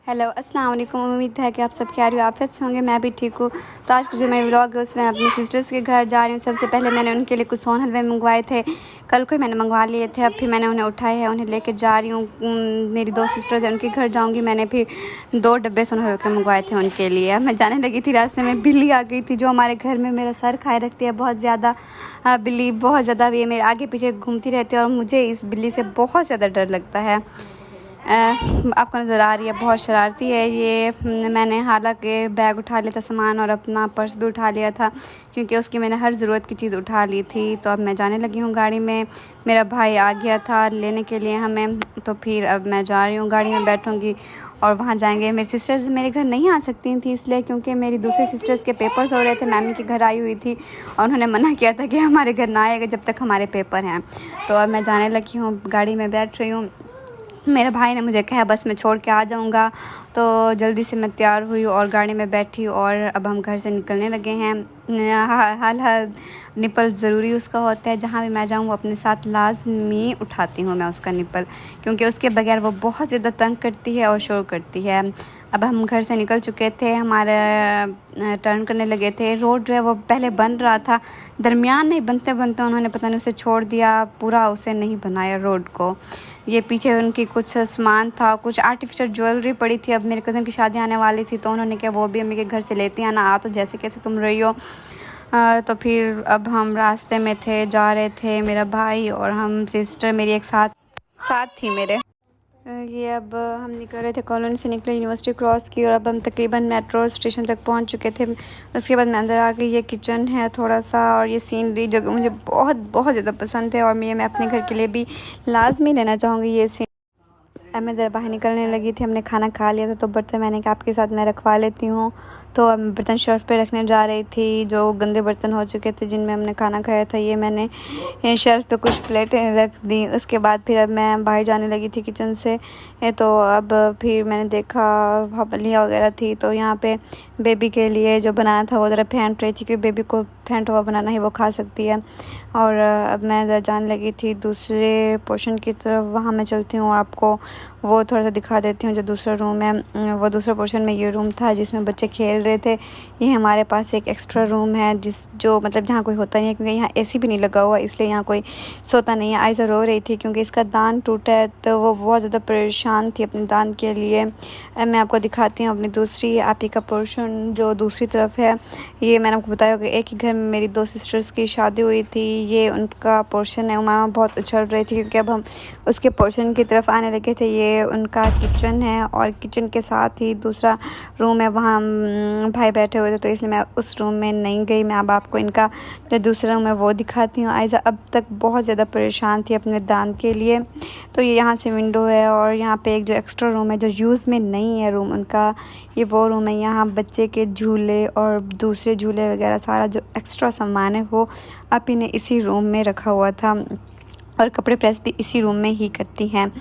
Hello अस्सलाम वालेकुम। उम्मीद है कि आप सब खैर आफियत से होंगे। मैं भी ठीक हूँ। तो आज का जो मेरा व्लॉग है उसमें अपनी सिस्टर्स के घर जा रही हूँ। सबसे पहले मैंने उनके लिए कुछ सोन हलवे मंगवाए थे, कल को ही मैंने मंगवा लिए थे। अब फिर मैंने उन्हें उठाए हैं, उन्हें लेके जा रही हूँ। मेरी दो सिस्टर्स हैं, उनके घर जाऊँगी। मैंने फिर 2 डब्बे सोन हलवे के मंगवाए थे उनके लिए। अब मैं जाने लगी थी, रास्ते में बिल्ली आ गई थी जो हमारे घर में मेरा सर खाए रखती है बहुत ज़्यादा। बिल्ली बहुत ज़्यादा, ये मेरे आगे पीछे घूमती रहती है और मुझे इस बिल्ली से बहुत ज़्यादा डर लगता है। आपको नज़र आ रही है, बहुत शरारती है ये। मैंने हालांकि बैग उठा लिया था सामान और अपना पर्स भी उठा लिया था, क्योंकि उसकी मैंने हर ज़रूरत की चीज़ उठा ली थी। तो अब मैं जाने लगी हूँ गाड़ी में। मेरा भाई आ गया था लेने के लिए हमें, तो फिर अब मैं जा रही हूँ, गाड़ी में बैठूँगी और वहाँ जाएंगे। मेरी सिस्टर्स मेरे घर नहीं आ सकती थी इसलिए, क्योंकि मेरी दूसरी सिस्टर्स के पेपर्स हो रहे थे। मामी के घर आई हुई थी और उन्होंने मना किया था कि हमारे घर ना आएगा जब तक हमारे पेपर हैं। तो अब मैं जाने लगी हूँ, गाड़ी में बैठ रही हूँ। मेरे भाई ने मुझे कहा बस मैं छोड़ के आ जाऊंगा, तो जल्दी से मैं तैयार हुई और गाड़ी में बैठी और अब हम घर से निकलने लगे हैं। हाल निपल ज़रूरी उसका होता है, जहाँ भी मैं जाऊँ वो अपने साथ लाजमी उठाती हूँ मैं उसका निपल, क्योंकि उसके बगैर वो बहुत ज़्यादा तंग करती है और शोर करती है। अब हम घर से निकल चुके थे, हमारा टर्न करने लगे थे। रोड जो है वो पहले बन रहा था, दरमियान में बनते बनते उन्होंने पता नहीं उसे छोड़ दिया, पूरा उसे नहीं बनाया रोड को। ये पीछे उनकी कुछ सामान था, कुछ आर्टिफिशियल ज्वेलरी पड़ी थी। अब मेरे कज़न की शादी आने वाली थी तो उन्होंने कहा वो भी अम्मी के घर से लेती हैं ना, आ तो जैसे कैसे तुम रही हो। तो फिर अब हम रास्ते में थे, जा रहे थे, मेरा भाई और हम सिस्टर मेरी एक साथ साथ थी मेरे। ये अब हम निकल रहे थे, कॉलोनी से निकले, यूनिवर्सिटी क्रॉस की और अब हम तकरीबन मेट्रो स्टेशन तक पहुंच चुके थे। उसके बाद मैं अंदर आ गई। ये किचन है थोड़ा सा, और ये सीनरी जगह मुझे बहुत बहुत ज़्यादा पसंद है और मैं अपने घर के लिए भी लाजमी लेना चाहूँगी ये सीन। अब मैं ज़रा बाहर निकलने लगी थी, हमने खाना खा लिया था तो बर्तन मैंने कहा आपके साथ मैं रखवा लेती हूँ। तो अब बर्तन शेल्फ पे रखने जा रही थी, जो गंदे बर्तन हो चुके थे जिनमें हमने खाना खाया था, ये मैंने शेल्फ पे कुछ प्लेटें रख दी। उसके बाद फिर अब मैं बाहर जाने लगी थी किचन से। तो अब फिर मैंने देखा भापलिया वगैरह थी, तो यहाँ पे बेबी के लिए जो बनाना था वो ज़रा फेंट रही थी, क्योंकि बेबी को फेंट हुआ बनाना ही वो खा सकती है। और अब मैं ज़रा जाने लगी थी दूसरे पोर्शन की तरफ, वहाँ मैं चलती हूँ और आपको वो थोड़ा सा दिखा देती हूँ। जो दूसरा रूम है वो दूसरा पोर्शन में ये रूम था जिसमें बच्चे खेल रहे थे। ये हमारे पास एक एक्स्ट्रा रूम है जो मतलब जहाँ कोई होता नहीं है, क्योंकि यहाँ एसी भी नहीं लगा हुआ, इसलिए यहाँ कोई सोता नहीं है। आयशा रो रही थी क्योंकि इसका दांत टूटा है, तो वो बहुत ज़्यादा परेशान थी अपने दांत के लिए। मैं आपको दिखाती हूँ अपनी दूसरी आपी का पोर्शन जो दूसरी तरफ है। ये मैंने आपको बताया कि एक ही घर में मेरी 2 सिस्टर्स की शादी हुई थी, ये उनका पोर्शन है। मामा बहुत उछल रही थी क्योंकि अब हम उसके पोर्शन की तरफ आने लगे थे। ये उनका किचन है और किचन के साथ ही दूसरा रूम है, वहाँ भाई बैठे हुए थे, तो इसलिए मैं उस रूम में नहीं गई। मैं अब आपको इनका जो दूसरा रूम है वो दिखाती हूँ। आयशा अब तक बहुत ज़्यादा परेशान थी अपने दांत के लिए। तो ये यहाँ से विंडो है और यहाँ पे एक जो एक्स्ट्रा रूम है जो यूज़ में नहीं है रूम उनका, ये वो रूम है। यहाँ बच्चे के झूले और दूसरे झूले वगैरह सारा जो एक्स्ट्रा सामान है वो आपी ने इसी रूम में रखा हुआ था, और कपड़े प्रेस भी इसी रूम में ही करती हैं।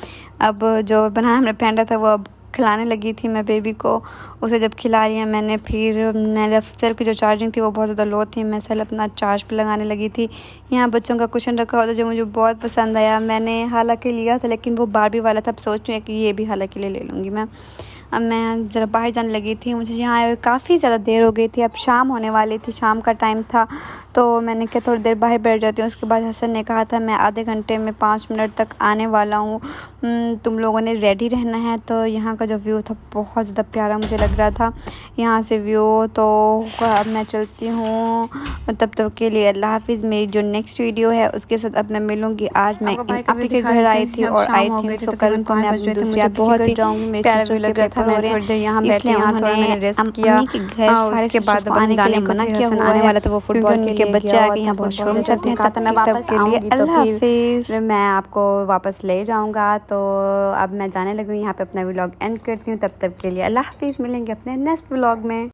अब जो बनाना हमने फेंटा था वो अब खिलाने लगी थी मैं बेबी को। उसे जब खिला लिया मैंने, फिर मेरा सेल की जो चार्जिंग थी वो बहुत ज़्यादा लो थी, मैं सेल अपना चार्ज पे लगाने लगी थी। यहाँ बच्चों का कुशन रखा हुआ था जो मुझे बहुत पसंद आया, मैंने हालांकि लिया था लेकिन वो बारबी वाला था। अब सोच रही हूँ कि ये भी हालांकि ले लूँगी मैं। अब मैं ज़रा बाहर जाने लगी थी, मुझे यहाँ आए हुए काफ़ी ज़्यादा देर हो गई थी, अब शाम होने वाली थी, शाम का टाइम था। तो मैंने कहा थोड़ी देर बाहर बैठ जाती हूँ। उसके बाद हसन ने कहा था मैं आधे घंटे में 5 मिनट तक आने वाला हूँ, तुम लोगों ने रेडी रहना है। तो यहाँ का जो व्यू था बहुत ज़्यादा प्यारा मुझे लग रहा था यहाँ से व्यू। तो अब मैं चलती हूँ, तब तक के लिए अल्लाह हाफिज़। मेरी जो नेक्स्ट वीडियो है उसके साथ अब मैं मिलूँगी। आज मैं आपके के घर आई थी और आई थी तो कल उनको मैं अपनी दूसरी बहुत ही प्यारा व्यू लग रहा था। मैं थोड़ी देर यहाँ बैठी, यहाँ थोड़ा मैंने रेस्ट किया। उसके बाद हम जाने मना किया, आने वाला था वो फुटबॉल के बच्चे आ गए यहाँ बहुत शोर मचाते हैं। कहा था मैं वापस आऊँगी तो फिर मैं आपको वापस ले जाऊँगा। तो अब मैं जाने लगी हूँ, यहाँ पे अपना व्लॉग एंड करती हूँ। तब तक के लिए अल्लाह हाफिज़, मिलेंगे अपने नेक्स्ट व्लॉग में।